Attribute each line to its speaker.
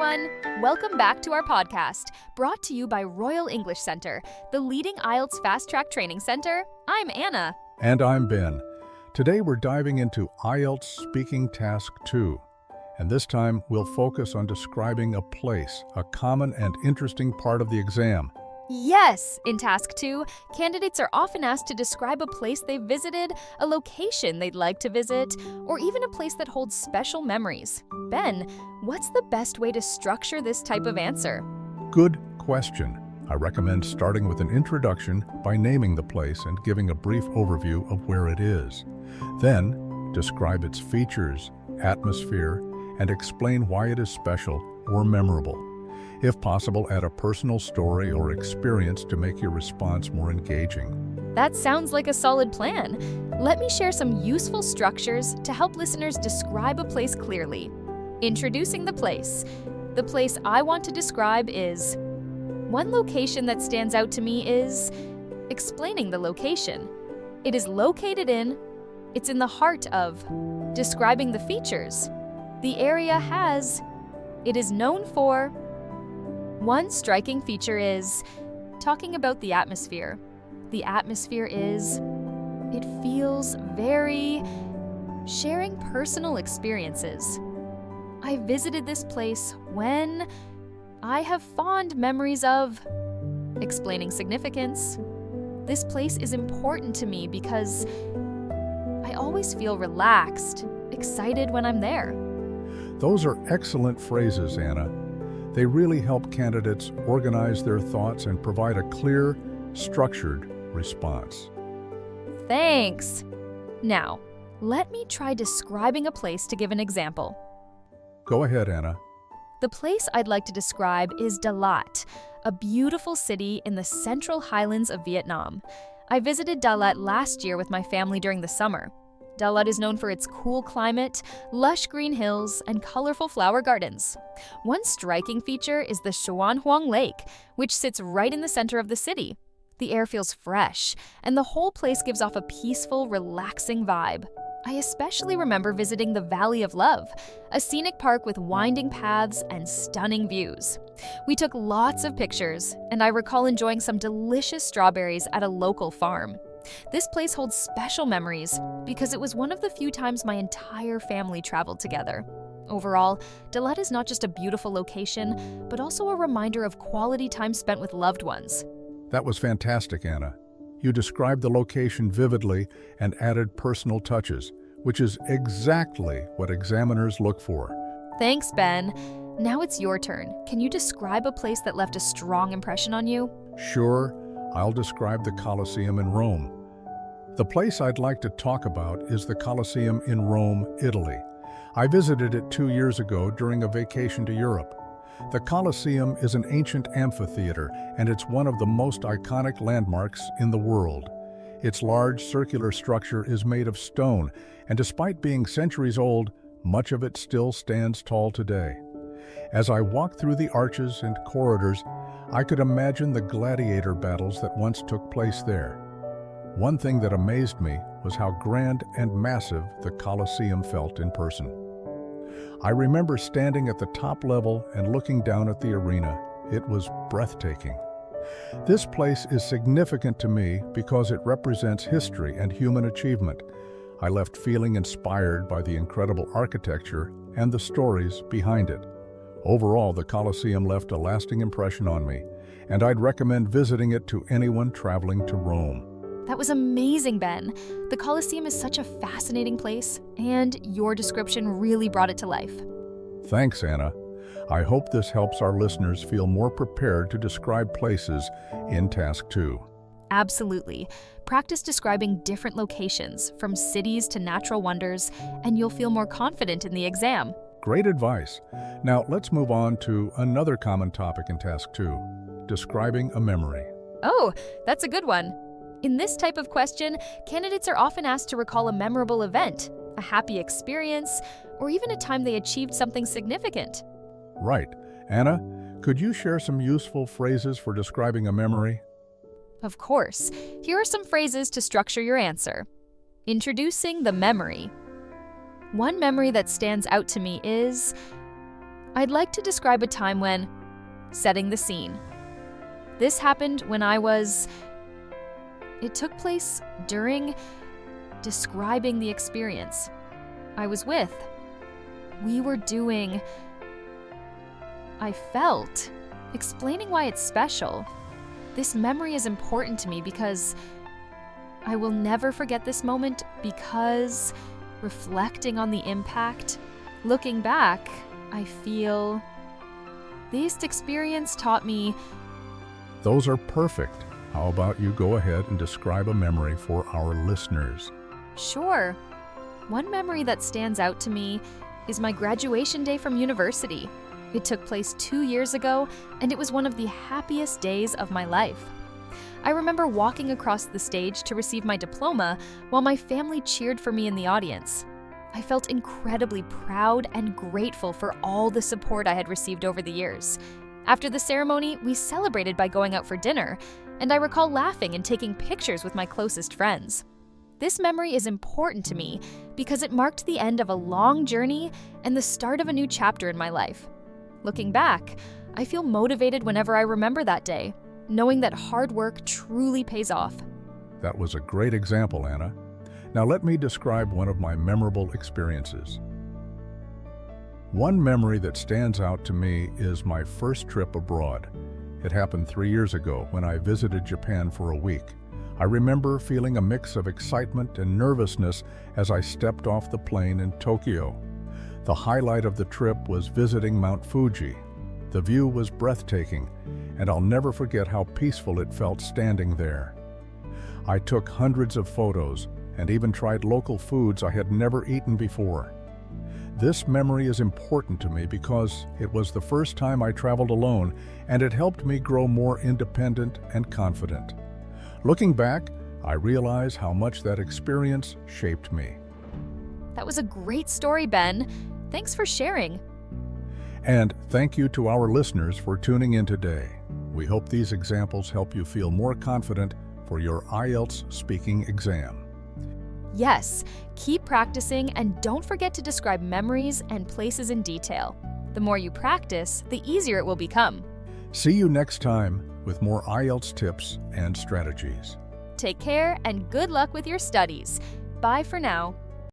Speaker 1: everyone! Welcome back to our podcast, brought to you by Royal English Center, the leading IELTS fast-track training center. I'm Anna.
Speaker 2: And I'm Ben. Today we're diving into IELTS Speaking Task 2. And this time we'll focus on describing a place, a common and interesting part of the exam.
Speaker 1: Yes! In Task 2, candidates are often asked to describe a place they've visited, a location they'd like to visit, or even a place that holds special memories. Ben, what's the best way to structure this type of answer?
Speaker 2: Good question. I recommend starting with an introduction by naming the place and giving a brief overview of where it is. Then, describe its features, atmosphere, and explain why it is special or memorable. If possible, add a personal story or experience to make your response more engaging.
Speaker 1: That sounds like a solid plan. Let me share some useful structures to help listeners describe a place clearly. Introducing the place. The place I want to describe is... One location that stands out to me is... Explaining the location. It is located in... It's in the heart of... Describing the features. The area has... It is known for... One striking feature is talking about the atmosphere. The atmosphere is, it feels very, sharing personal experiences. I visited this place when I have fond memories of, explaining significance. This place is important to me because I always feel relaxed, excited when I'm there.
Speaker 2: Those are excellent phrases, Anna. They really help candidates organize their thoughts and provide a clear, structured response.
Speaker 1: Thanks! Now, let me try describing a place to give an example.
Speaker 2: Go ahead, Anna.
Speaker 1: The place I'd like to describe is Dalat, a beautiful city in the central highlands of Vietnam. I visited Dalat last year with my family during the summer. Dalat is known for its cool climate, lush green hills, and colorful flower gardens. One striking feature is the Xuan Huang Lake, which sits right in the center of the city. The air feels fresh, and the whole place gives off a peaceful, relaxing vibe. I especially remember visiting the Valley of Love, a scenic park with winding paths and stunning views. We took lots of pictures, and I recall enjoying some delicious strawberries at a local farm. This place holds special memories because it was one of the few times my entire family traveled together. Overall, Dalat is not just a beautiful location, but also a reminder of quality time spent with loved ones.
Speaker 2: That was fantastic, Anna. You described the location vividly and added personal touches, which is exactly what examiners look for.
Speaker 1: Thanks, Ben. Now it's your turn. Can you describe a place that left a strong impression on you?
Speaker 2: Sure. I'll describe the Colosseum in Rome. The place I'd like to talk about is the Colosseum in Rome, Italy. I visited it 2 years ago during a vacation to Europe. The Colosseum is an ancient amphitheater, and it's one of the most iconic landmarks in the world. Its large circular structure is made of stone, and despite being centuries old, much of it still stands tall today. As I walked through the arches and corridors, I could imagine the gladiator battles that once took place there. One thing that amazed me was how grand and massive the Colosseum felt in person. I remember standing at the top level and looking down at the arena. It was breathtaking. This place is significant to me because it represents history and human achievement. I left feeling inspired by the incredible architecture and the stories behind it. Overall, the Colosseum left a lasting impression on me, and I'd recommend visiting it to anyone traveling to Rome.
Speaker 1: That was amazing, Ben. The Colosseum is such a fascinating place, and your description really brought it to life.
Speaker 2: Thanks, Anna. I hope this helps our listeners feel more prepared to describe places in Task 2.
Speaker 1: Absolutely. Practice describing different locations, from cities to natural wonders, and you'll feel more confident in the exam.
Speaker 2: Great advice. Now let's move on to another common topic in Task 2, describing a memory.
Speaker 1: Oh, that's a good one. In this type of question, candidates are often asked to recall a memorable event, a happy experience, or even a time they achieved something significant.
Speaker 2: Right. Anna, could you share some useful phrases for describing a memory?
Speaker 1: Of course. Here are some phrases to structure your answer. Introducing the memory. One memory that stands out to me is, I'd like to describe a time when, setting the scene. This happened when it took place during describing the experience I was with. We were doing, I felt, explaining why it's special. This memory is important to me because I will never forget this moment because reflecting on the impact, looking back, I feel this experience taught me.
Speaker 2: Those are perfect. How about you go ahead and describe a memory for our listeners?
Speaker 1: Sure. One memory that stands out to me is my graduation day from university. It took place 2 years ago, and it was one of the happiest days of my life. I remember walking across the stage to receive my diploma while my family cheered for me in the audience. I felt incredibly proud and grateful for all the support I had received over the years. After the ceremony, we celebrated by going out for dinner, and I recall laughing and taking pictures with my closest friends. This memory is important to me because it marked the end of a long journey and the start of a new chapter in my life. Looking back, I feel motivated whenever I remember that day, knowing that hard work truly pays off.
Speaker 2: That was a great example, Anna. Now let me describe one of my memorable experiences. One memory that stands out to me is my first trip abroad. It happened 3 years ago when I visited Japan for a week. I remember feeling a mix of excitement and nervousness as I stepped off the plane in Tokyo. The highlight of the trip was visiting Mount Fuji. The view was breathtaking, and I'll never forget how peaceful it felt standing there. I took hundreds of photos and even tried local foods I had never eaten before. This memory is important to me because it was the first time I traveled alone, and it helped me grow more independent and confident. Looking back, I realize how much that experience shaped me.
Speaker 1: That was a great story, Ben. Thanks for sharing.
Speaker 2: And thank you to our listeners for tuning in today. We hope these examples help you feel more confident for your IELTS speaking exam.
Speaker 1: Yes, keep practicing and don't forget to describe memories and places in detail. The more you practice, the easier it will become.
Speaker 2: See you next time with more IELTS tips and strategies.
Speaker 1: Take care and good luck with your studies. Bye for now.